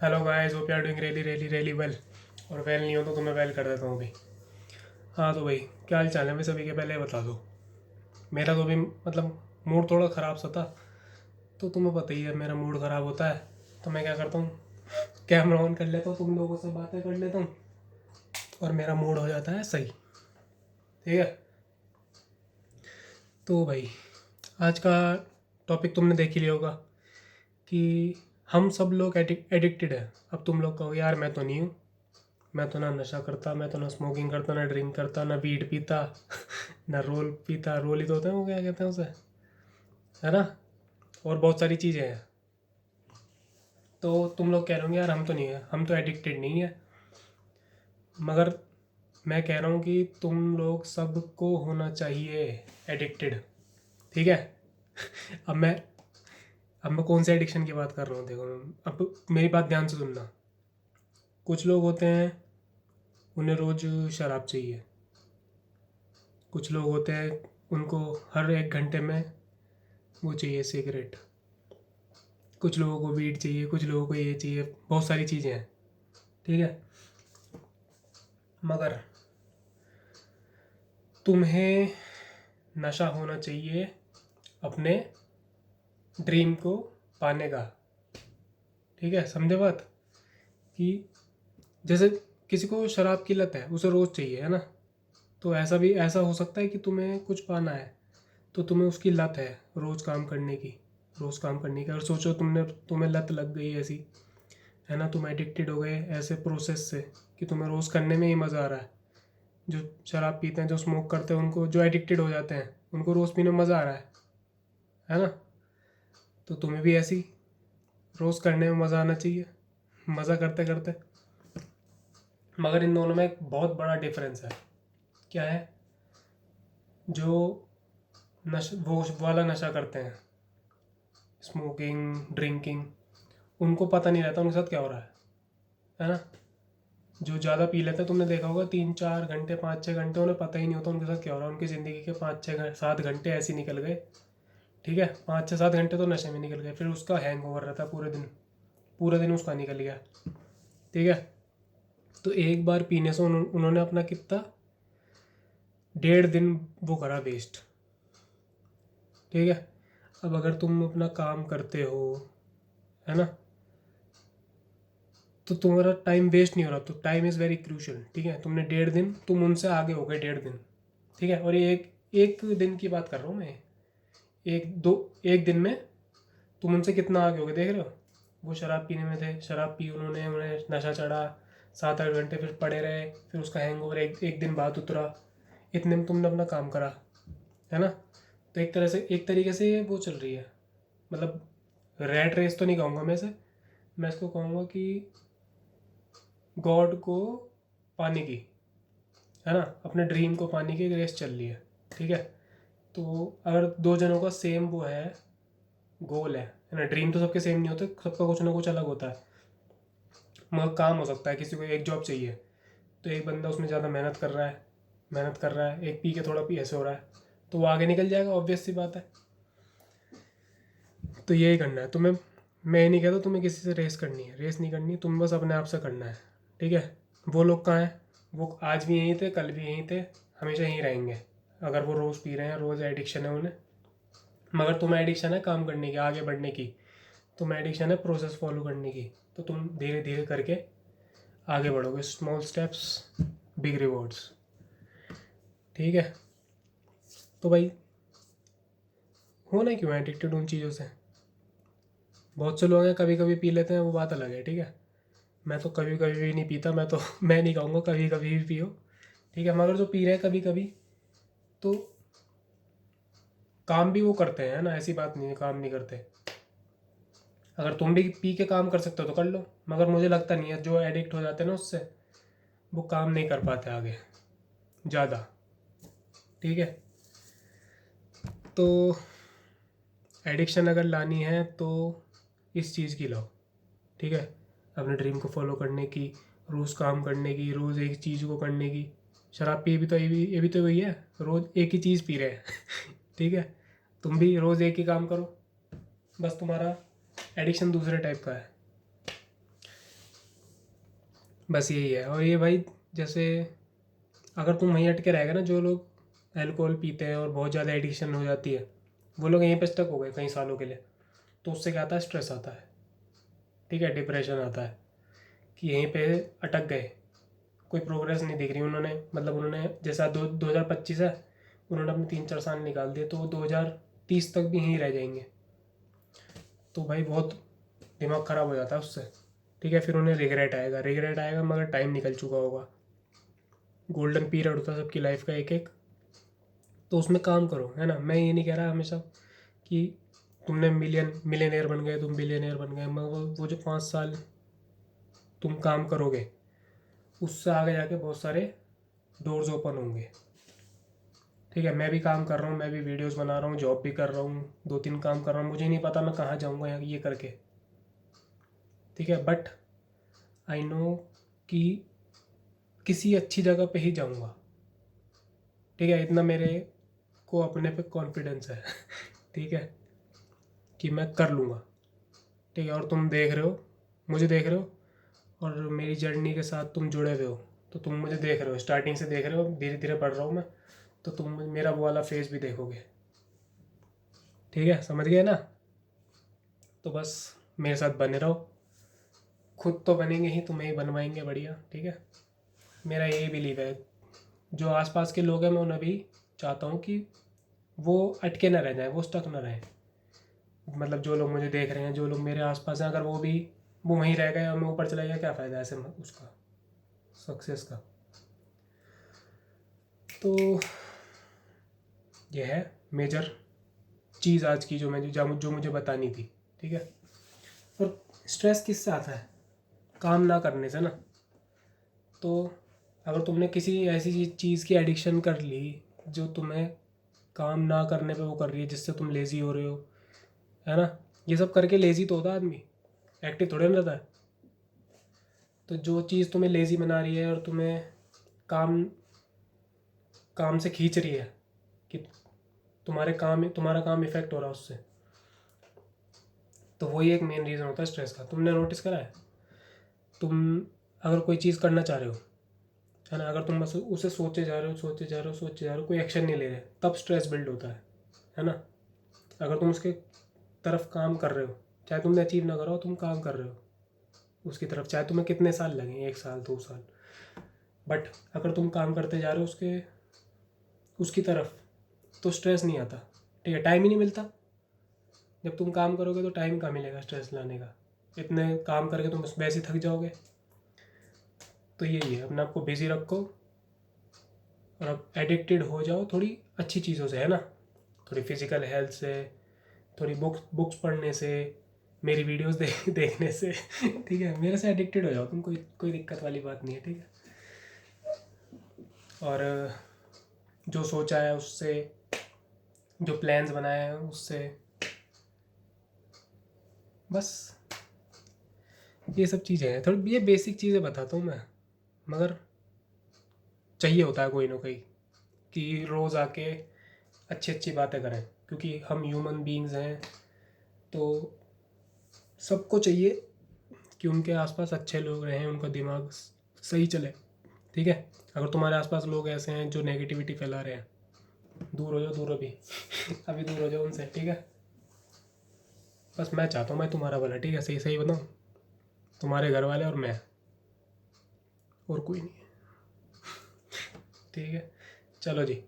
Hello guys, hope you are doing really really really well. और well नहीं हो तो मैं वेल कर देता हूँ अभी। हाँ तो भाई, क्या हाल चाल है भाई सभी के? पहले बता दो। मेरा तो अभी मूड थोड़ा ख़राब सा था। तो तुम्हें पता ही है मेरा मूड ख़राब होता है तो मैं क्या करता हूँ, कैमरा ऑन कर लेता हूँ, तुम लोगों से बातें कर लेता हूँ और मेरा मूड हो जाता है सही। ठीक है। तो भाई, आज का टॉपिक तुमने देख ही लिया होगा कि हम सब लोग एडिक्टेड हैं। अब तुम लोग कहोगे यार मैं तो नहीं हूँ, मैं तो ना नशा करता, मैं तो ना स्मोकिंग करता, ना ड्रिंक करता, ना वीड पीता ना रोल पीता। रोल ही तो होता है वो, क्या कहते हैं उसे, है ना। और बहुत सारी चीज़ें हैं। तो तुम लोग कह रहे होंगे यार हम तो नहीं है, हम तो एडिक्टेड नहीं है। मगर मैं कह रहा हूँ कि तुम लोग सबको होना चाहिए एडिक्टेड। ठीक है। अब मैं अब मैं कौन से एडिक्शन की बात कर रहा हूँ, देखो। अब मेरी बात ध्यान से सुनना। कुछ लोग होते हैं, उन्हें रोज़ शराब चाहिए। कुछ लोग होते हैं, उनको हर 1 घंटे में वो चाहिए सिगरेट। कुछ लोगों को वीड चाहिए, कुछ लोगों को ये चाहिए, बहुत सारी चीज़ें हैं। ठीक है। मगर तुम्हें नशा होना चाहिए अपने ड्रीम को पाने का। ठीक है, समझे बात? कि जैसे किसी को शराब की लत है, उसे रोज़ चाहिए, है ना। तो ऐसा हो सकता है कि तुम्हें कुछ पाना है, तो तुम्हें उसकी लत है रोज़ काम करने की। रोज़ काम करने की, और सोचो तुम्हें लत लग गई ऐसी, है ना। तुम एडिक्टेड हो गए ऐसे प्रोसेस से कि तुम्हें रोज़ करने में ही मज़ा आ रहा है। जो शराब पीते हैं, जो स्मोक करते हैं, उनको, जो एडिक्टेड हो जाते हैं, उनको रोज़ पीने में मज़ा आ रहा है ना। तो तुम्हें भी ऐसी रोज़ करने में मज़ा आना चाहिए, मज़ा करते करते। मगर इन दोनों में एक बहुत बड़ा डिफरेंस है। क्या है? जो वो वाला नशा करते हैं, स्मोकिंग ड्रिंकिंग, उनको पता नहीं रहता उनके साथ क्या हो रहा है ना। जो ज़्यादा पी लेते हैं, तुमने देखा होगा 3-4 घंटे 5-6 घंटे उन्हें पता ही नहीं होता उनके साथ क्या हो रहा है। उनकी ज़िंदगी के 5-6-7 घंटे ऐसे निकल गए। ठीक है, 5-6-7 घंटे तो नशे में निकल गए, फिर उसका हैंग ओवर रहता है पूरे दिन। पूरा दिन उसका निकल गया। ठीक है। तो एक बार पीने से उन्होंने अपना कितना 1.5 दिन वो करा वेस्ट। ठीक है। अब अगर तुम अपना काम करते हो, है ना, तो तुम्हारा टाइम वेस्ट नहीं हो रहा। तो टाइम इज़ वेरी क्रूशल। ठीक है। तुमने 1.5 दिन, तुम उनसे आगे हो गए 1.5 दिन। ठीक है। और ये एक एक दिन की बात कर रहा हूँ मैं। एक दिन में तुम उनसे कितना आगे हो गए, देख रहे हो। वो शराब पीने में थे, शराब पी उन्होंने, उन्हें नशा चढ़ा, 7-8 घंटे फिर पड़े रहे, फिर उसका हैंगओवर एक दिन बाद उतरा। इतने में तुमने अपना काम करा, है ना। तो एक तरीके से ये वो चल रही है, मतलब रैट रेस तो नहीं कहूँगा मैं इसे। मैं इसको कहूँगा कि गॉड को पाने की, है ना, अपने ड्रीम को पाने की एक रेस चल रही है। ठीक है। तो अगर दो जनों का सेम वो है, गोल है ना। ड्रीम तो सबके सेम नहीं होते, सबका कुछ ना कुछ अलग होता है। मगर काम हो सकता है, किसी को एक जॉब चाहिए, तो एक बंदा उसमें ज़्यादा मेहनत कर रहा है, एक पी के थोड़ा पी ऐसे हो रहा है, तो वो आगे निकल जाएगा, ऑब्वियस सी बात है। तो यही करना है तुम्हें। मैं ये नहीं कहता तुम्हें किसी से रेस करनी है, रेस नहीं करनी, तुम बस अपने आप से करना है। ठीक है। वो लोग कहाँ हैं? वो आज भी यहीं थे, कल भी यहीं थे, हमेशा यहीं रहेंगे। अगर वो रोज़ पी रहे हैं, रोज़ एडिक्शन है उन्हें। मगर तुम्हें एडिक्शन है काम करने की, आगे बढ़ने की। तुम्हें एडिक्शन है प्रोसेस फॉलो करने की। तो तुम धीरे धीरे करके आगे बढ़ोगे, स्मॉल स्टेप्स, बिग रिवॉर्ड्स। ठीक है। तो भाई, होना क्यों है एडिक्टेड उन चीज़ों से? बहुत से लोग हैं कभी कभी पी लेते हैं, वो बात अलग है। ठीक है। मैं तो कभी कभी भी नहीं पीता, मैं तो मैं नहीं कहूँगा कभी कभी भी पियो। ठीक है। मगर जो पी रहे हैं कभी कभी, तो काम भी वो करते हैं, ना, ऐसी बात नहीं है काम नहीं करते। अगर तुम भी पी के काम कर सकते हो तो कर लो। मगर मुझे लगता नहीं है, जो एडिक्ट हो जाते हैं ना उससे, वो काम नहीं कर पाते आगे ज़्यादा। ठीक है। तो एडिक्शन अगर लानी है तो इस चीज़ की लाओ। ठीक है। अपने ड्रीम को फॉलो करने की, रोज़ काम करने की, रोज़ एक चीज़ को करने की। शराब पी भी तो ये भी तो वही है, रोज़ एक ही चीज़ पी रहे हैं। ठीक है। तुम भी रोज़ एक ही काम करो, बस तुम्हारा एडिक्शन दूसरे टाइप का है। बस यही है। और ये भाई जैसे अगर तुम वहीं अटके रहेगा ना, जो लोग अल्कोहल पीते हैं और बहुत ज़्यादा एडिक्शन हो जाती है, वो लोग यहीं पे स्टक हो गए कई सालों के लिए। तो उससे क्या आता है, स्ट्रेस आता है, ठीक है, डिप्रेशन आता है कि यहीं पे अटक गए, कोई प्रोग्रेस नहीं दिख रही। उन्होंने मतलब उन्होंने जैसा 2025 है, उन्होंने अपने 3-4 साल निकाल दिए, तो वो 2030 तक भी यहीं रह जाएंगे। तो भाई बहुत दिमाग ख़राब हो जाता है उससे, ठीक है। फिर उन्हें रिग्रेट आएगा मगर टाइम निकल चुका होगा। गोल्डन पीरियड होता है सबकी लाइफ का एक एक, तो उसमें काम करो, है ना। मैं ये नहीं कह रहा हमेशा कि तुमने मिलियनेयर बन गए, तुम बिलियनेयर बन गए, मगर वो जो 5 साल तुम काम करोगे, उससे आगे जाके बहुत सारे डोर्स ओपन होंगे, ठीक है। मैं भी काम कर रहा हूँ, मैं भी वीडियोस बना रहा हूँ, जॉब भी कर रहा हूँ, 2-3 काम कर रहा हूँ, मुझे नहीं पता मैं कहाँ जाऊँगा यहाँ ये करके, ठीक है। बट आई नो कि किसी अच्छी जगह पे ही जाऊँगा, ठीक है। इतना मेरे को अपने पे कॉन्फिडेंस है ठीक है, कि मैं कर लूँगा, ठीक है। और तुम देख रहे हो, मुझे देख रहे हो, और मेरी जर्नी के साथ तुम जुड़े हुए हो, तो तुम मुझे देख रहे हो, स्टार्टिंग से देख रहे हो, धीरे धीरे बढ़ रहा हूँ मैं, तो तुम मेरा वो वाला फेज भी देखोगे, ठीक है, समझ गए ना। तो बस मेरे साथ बने रहो, खुद तो बनेंगे ही, तुम्हें ही बनवाएंगे बढ़िया, ठीक है। मेरा यही बिलीव है। जो आसपास के लोग हैं, मैं उन्हें भी चाहता हूँ कि वो अटके ना रह जाए, वो स्टक ना रहे। मतलब जो लोग मुझे देख रहे हैं, जो लोग मेरे आसपास हैं, अगर वो वहीं रह गए और मैं ऊपर चला गया, क्या फ़ायदा ऐसे में उसका, सक्सेस का। तो यह है मेजर चीज़ आज की, जो मुझे बतानी थी, ठीक है। और स्ट्रेस किससे आता है, काम ना करने से ना। तो अगर तुमने किसी ऐसी चीज़ की एडिक्शन कर ली जो तुम्हें काम ना करने पे वो कर रही है, जिससे तुम लेज़ी हो रहे हो, है ना। ये सब करके लेज़ी तो होता आदमी, एक्टिव थोड़े ना रहता है। तो जो चीज़ तुम्हें लेज़ी बना रही है और तुम्हें काम काम से खींच रही है, कि तुम्हारा काम इफ़ेक्ट हो रहा है उससे, तो वही एक मेन रीज़न होता है स्ट्रेस का। तुमने नोटिस करा है, तुम अगर कोई चीज़ करना चाह रहे हो, है ना, अगर तुम बस उसे सोचे जा रहे हो, कोई एक्शन नहीं ले रहे, तब स्ट्रेस बिल्ड होता है ना। अगर तुम उसके तरफ काम कर रहे हो, चाहे तुमने अचीव ना करो, तुम काम कर रहे हो उसकी तरफ, चाहे तुम्हें कितने साल लगे, 1 साल 2 साल, बट अगर तुम काम करते जा रहे हो उसकी तरफ, तो स्ट्रेस नहीं आता, ठीक है। टाइम ही नहीं मिलता। जब तुम काम करोगे तो टाइम कहाँ मिलेगा स्ट्रेस लाने का, इतने काम करके तुम वैसे ही थक जाओगे। तो यही है, अपने आप को बिजी रखो, और अब एडिक्टेड हो जाओ थोड़ी अच्छी चीज़ों से, है ना, थोड़ी फिजिकल हेल्थ से, थोड़ी बुक्स पढ़ने से, मेरी वीडियोस देखने से ठीक है, मेरे से एडिक्टेड हो जाओ तुम, कोई दिक्कत वाली बात नहीं है, ठीक है। और जो सोचा है उससे, जो प्लान्स बनाए हैं उससे, बस ये सब चीज़ें हैं। थोड़ी ये बेसिक चीज़ें बताता हूँ मैं, मगर चाहिए होता है कोई ना कोई, कि रोज़ आके अच्छी अच्छी बातें करें, क्योंकि हम ह्यूमन बीइंग्स हैं। तो सबको चाहिए कि उनके आसपास अच्छे लोग रहें, उनका दिमाग सही चले, ठीक है। अगर तुम्हारे आसपास लोग ऐसे हैं जो नेगेटिविटी फैला रहे हैं, दूर हो जाओ, दूर अभी अभी दूर हो जाओ उनसे, ठीक है। बस मैं चाहता हूँ मैं तुम्हारा भला, ठीक है, सही सही बताऊँ, तुम्हारे घर वाले और मैं, और कोई नहीं है, ठीक है। चलो जी,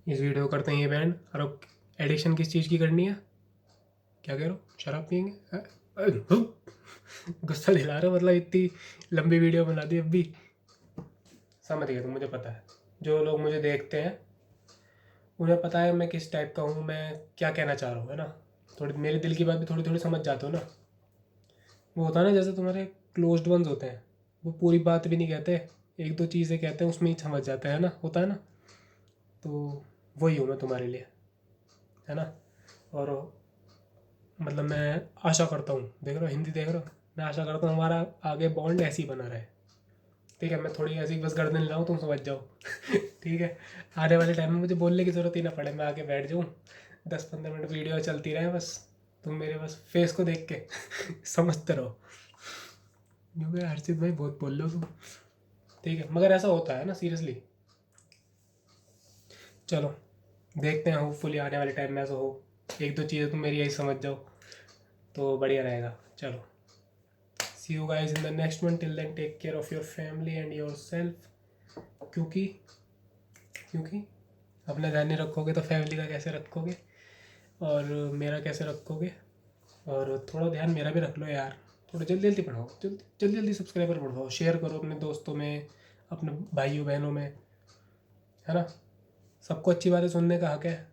इस वीडियो को करते हैं ये बैंड। और अब एडिक्शन किस चीज़ की करनी है, क्या कह रहे हो, शराब पियेंगे, गुस्सा दिला रहे हो, मतलब इतनी लंबी वीडियो बना दी अब भी। समझ गए तुम, मुझे पता है, जो लोग मुझे देखते हैं उन्हें पता है मैं किस टाइप का हूँ, मैं क्या कहना चाह रहा हूँ, है ना। थोड़ी मेरे दिल की बात भी थोड़ी थोड़ी समझ जाते हो ना। वो होता है ना, जैसे तुम्हारे क्लोज्ड वंस होते हैं, वो पूरी बात भी नहीं कहते, 1-2 चीज़ें कहते हैं, उसमें ही समझ जाते हैं ना, होता है ना। तो वही हूँ मैं तुम्हारे लिए, है ना। और मतलब मैं आशा करता हूँ, देख रहे हो हिंदी देख रहे हो, मैं आशा करता हूँ हमारा आगे बॉन्ड ऐसे ही बना रहे, ठीक है। मैं थोड़ी ऐसी बस गर्दन लाऊँ, तुम समझ जाओ ठीक है। आने वाले टाइम में मुझे बोलने की ज़रूरत ही ना पड़े, मैं आके बैठ जाऊँ, 10-15 मिनट वीडियो चलती रहे, बस तुम मेरे बस फेस को देख के समझते रहो, जो कि हर्षित भाई बहुत बोल लो तुम, ठीक है, मगर ऐसा होता है ना सीरियसली। चलो देखते हैं, होपफुली आने वाले टाइम में ऐसा हो, एक दो चीज़ें तुम मेरी यही समझ जाओ तो बढ़िया रहेगा। चलो, see you guys in the next one, till then take care of your family and yourself. क्योंकि क्योंकि अपना ध्यान नहीं रखोगे तो फैमिली का कैसे रखोगे, और मेरा कैसे रखोगे, और थोड़ा ध्यान मेरा भी रख लो यार। थोड़ा जल्दी जल्दी बढ़ाओ, जल्दी जल्दी सब्सक्राइबर बढ़ाओ, शेयर करो अपने दोस्तों में, अपने भाइयों बहनों में, है ना। सबको अच्छी बातें सुनने का हक है।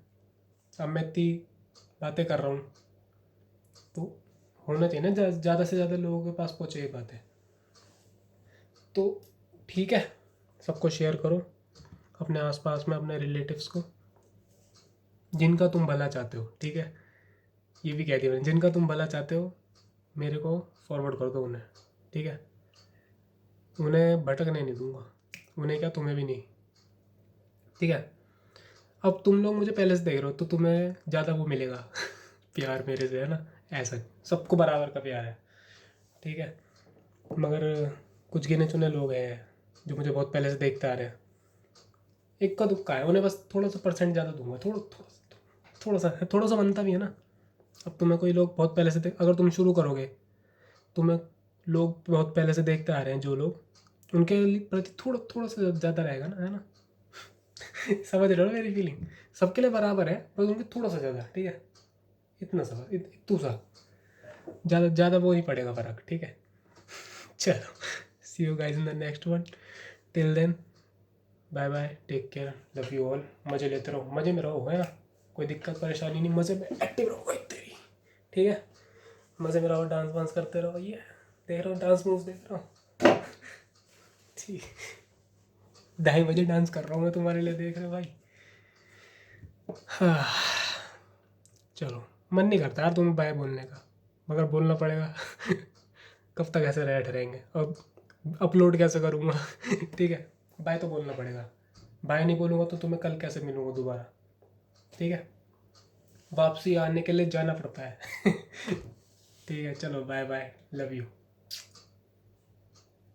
अब मैं इतनी बातें कर रहा हूँ तो होना चाहिए ना, ज़्यादा से ज़्यादा लोगों के पास पहुँचे ये बातें। तो ठीक है, सबको शेयर करो, अपने आसपास में, अपने रिलेटिव्स को, जिनका तुम भला चाहते हो, ठीक है। ये भी कह दिया मैंने, जिनका तुम भला चाहते हो मेरे को फॉरवर्ड कर दो उन्हें, ठीक है। उन्हें भटकने नहीं दूंगा, उन्हें क्या, तुम्हें भी नहीं, ठीक है। अब तुम लोग मुझे पहले से देख रहे हो तो तुम्हें ज़्यादा वो मिलेगा प्यार मेरे से, है ना। ऐसा सबको बराबर का प्यार है, ठीक है। मगर कुछ गिने चुने लोग हैं जो मुझे बहुत पहले से देखते आ रहे हैं, इक्का दुक्का है, उन्हें बस थोड़ा सा परसेंट ज़्यादा दूंगा, थोड़ा सा बनता भी है ना। अब तुम्हें कोई लोग बहुत पहले से अगर तुम शुरू करोगे, तुम्हें लोग बहुत पहले से देखते आ रहे हैं जो लोग, उनके प्रति थोड़ा थोड़ा सा ज़्यादा रहेगा ना, है ना। समझ रहे हो मेरी फीलिंग, सबके लिए बराबर है, बस उनके थोड़ा सा ज़्यादा, ठीक है। इतना सा, इतू सा, ज़्यादा ज़्यादा वो नहीं पड़ेगा फ़र्क, ठीक है। चलो, see you guys in the next one, till then bye bye, take care, love you all. मज़े लेते रहो, मज़े में रहो, है ना। कोई दिक्कत परेशानी नहीं, मज़े में एक्टिव रहो भाई तेरी, ठीक है। मज़े में रहो, डांस वांस करते रहो, ये देख रहा हूँ डांस मूव्स देख रहा हूँ, ठीक। 2:30 बजे डांस कर रहा हूँ मैं तुम्हारे लिए, देख रहे हो भाई। हाँ, चलो, मन नहीं करता यार तुम्हें बाय बोलने का, मगर बोलना पड़ेगा। कब तक ऐसे बैठ रहेंगे, और अपलोड कैसे करूँगा। ठीक है, बाय तो बोलना पड़ेगा, बाय नहीं बोलूँगा तो तुम्हें कल कैसे मिलूँगा दोबारा, ठीक है। वापसी आने के लिए जाना पड़ता है। ठीक है, चलो बाय बाय, लव यू।